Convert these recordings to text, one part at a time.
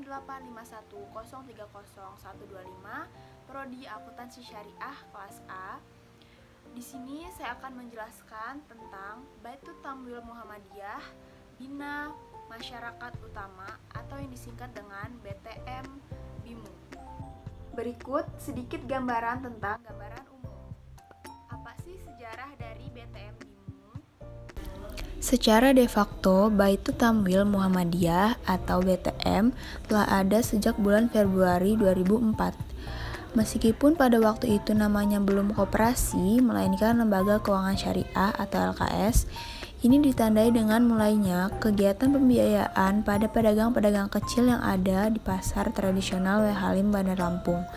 0851030125, Prodi Akuntansi Syariah kelas A. Di sini saya akan menjelaskan tentang Baitul Tamwil Muhammadiyah Bina Masyarakat Utama atau yang disingkat dengan BTM BIMU. Berikut sedikit gambaran tentang gambaran umum. Apa sih sejarah dari BTM BIMU? Secara de facto, Baitul Tamwil Muhammadiyah atau BTM telah ada sejak bulan Februari 2004. Meskipun pada waktu itu namanya belum koperasi, melainkan Lembaga Keuangan Syariah atau LKS, ini ditandai dengan mulainya kegiatan pembiayaan pada pedagang-pedagang kecil yang ada di pasar tradisional W. Halim, Bandar Lampung.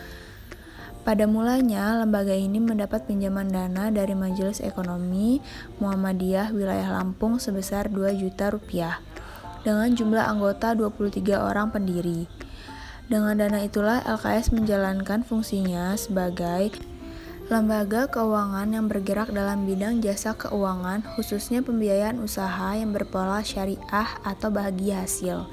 Pada mulanya, lembaga ini mendapat pinjaman dana dari Majelis Ekonomi Muhammadiyah Wilayah Lampung sebesar 2 juta rupiah, dengan jumlah anggota 23 orang pendiri. Dengan dana itulah LKS menjalankan fungsinya sebagai lembaga keuangan yang bergerak dalam bidang jasa keuangan, khususnya pembiayaan usaha yang berpola syariah atau bahagia hasil.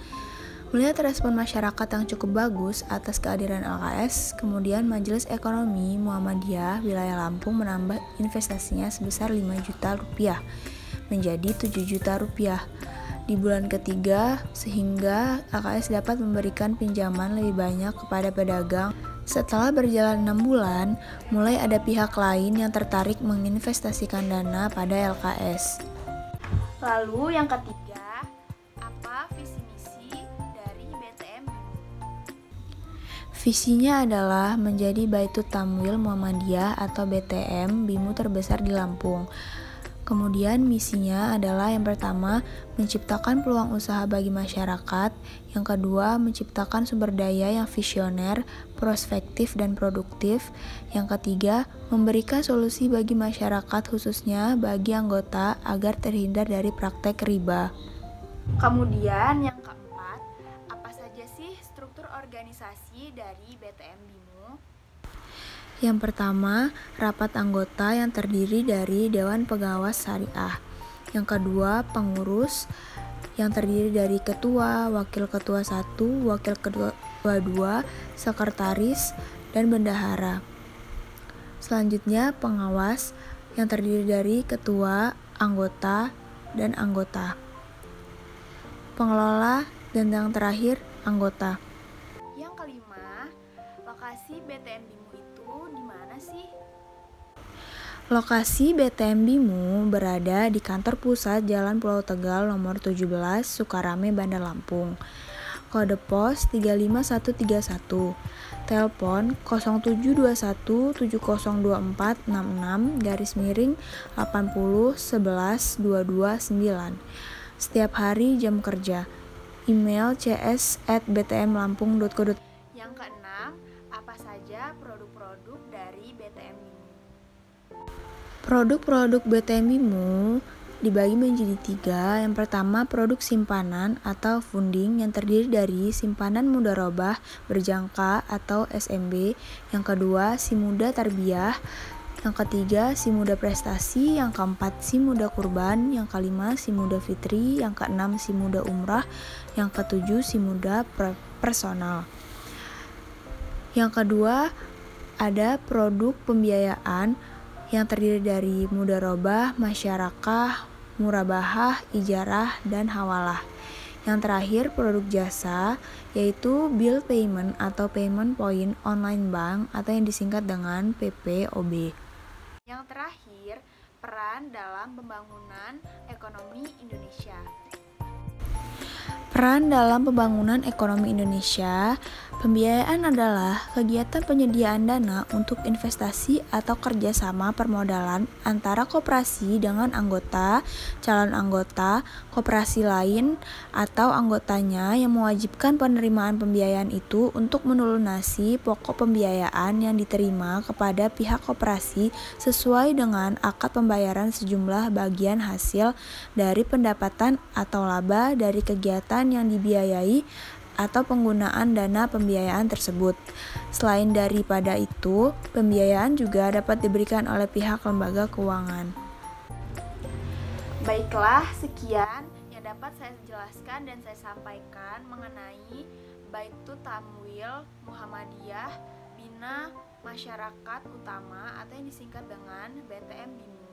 Melihat respon masyarakat yang cukup bagus atas kehadiran LKS, kemudian Majelis Ekonomi Muhammadiyah Wilayah Lampung menambah investasinya sebesar 5 juta rupiah menjadi 7 juta rupiah di bulan ketiga, sehingga LKS dapat memberikan pinjaman lebih banyak kepada pedagang. Setelah berjalan 6 bulan, mulai ada pihak lain yang tertarik menginvestasikan dana pada LKS. Lalu yang ketiga, apa visi misi dari BTM BIMU? Visinya adalah menjadi Baitul Tamwil Muhammadiyah atau BTM BIMU terbesar di Lampung. Kemudian misinya adalah yang pertama, menciptakan peluang usaha bagi masyarakat. Yang kedua, menciptakan sumber daya yang visioner, prospektif, dan produktif. Yang ketiga, memberikan solusi bagi masyarakat khususnya bagi anggota agar terhindar dari praktek riba. Kemudian yang keempat, apa saja sih struktur organisasi dari BTM BIMU? Yang pertama, rapat anggota yang terdiri dari Dewan Pengawas Syariah. Yang kedua, pengurus yang terdiri dari ketua, wakil ketua 1, wakil ketua 2, sekretaris, dan bendahara. Selanjutnya, pengawas yang terdiri dari ketua, anggota, dan anggota. Pengelola, dan yang terakhir, anggota. Yang kelima, lokasi BTM BIMU itu di mana sih? Lokasi BTM BIMU berada di kantor pusat Jalan Pulau Tegal nomor 17, Sukarame, Bandar Lampung. Kode pos 35131. Telepon 0721706466-80112229. Setiap hari jam kerja. Email cs@btmlampung.co.id. Yang keenam, apa saja produk-produk dari BTM BIMU? Produk-produk BTM BIMU dibagi menjadi 3. Yang pertama, produk simpanan atau funding yang terdiri dari simpanan mudharabah berjangka atau SMB. Yang kedua, SIMUDA Tarbiyah. Yang ketiga, SIMUDA Prestasi. Yang keempat, SIMUDA Kurban. Yang kelima, SIMUDA Fitri. Yang keenam, SIMUDA Umrah. Yang ketujuh, SIMUDA Personal. Yang kedua, ada produk pembiayaan yang terdiri dari mudharabah, masyarakat, murabahah, ijarah, dan hawalah. Yang terakhir, produk jasa, yaitu bill payment atau payment point online bank atau yang disingkat dengan PPOB. Yang terakhir, peran dalam pembangunan ekonomi Indonesia. Peran dalam pembangunan ekonomi Indonesia, pembiayaan adalah kegiatan penyediaan dana untuk investasi atau kerjasama permodalan antara koperasi dengan anggota, calon anggota, koperasi lain, atau anggotanya yang mewajibkan penerimaan pembiayaan itu untuk melunasi pokok pembiayaan yang diterima kepada pihak koperasi sesuai dengan akad pembayaran sejumlah bagian hasil dari pendapatan atau laba dari kegiatan yang dibiayai atau penggunaan dana pembiayaan tersebut. Selain daripada itu, pembiayaan juga dapat diberikan oleh pihak lembaga keuangan. Baiklah, sekian yang dapat saya jelaskan dan saya sampaikan mengenai Baitul Tamwil Muhammadiyah Bina Masyarakat Utama atau yang disingkat dengan BTM BIMU.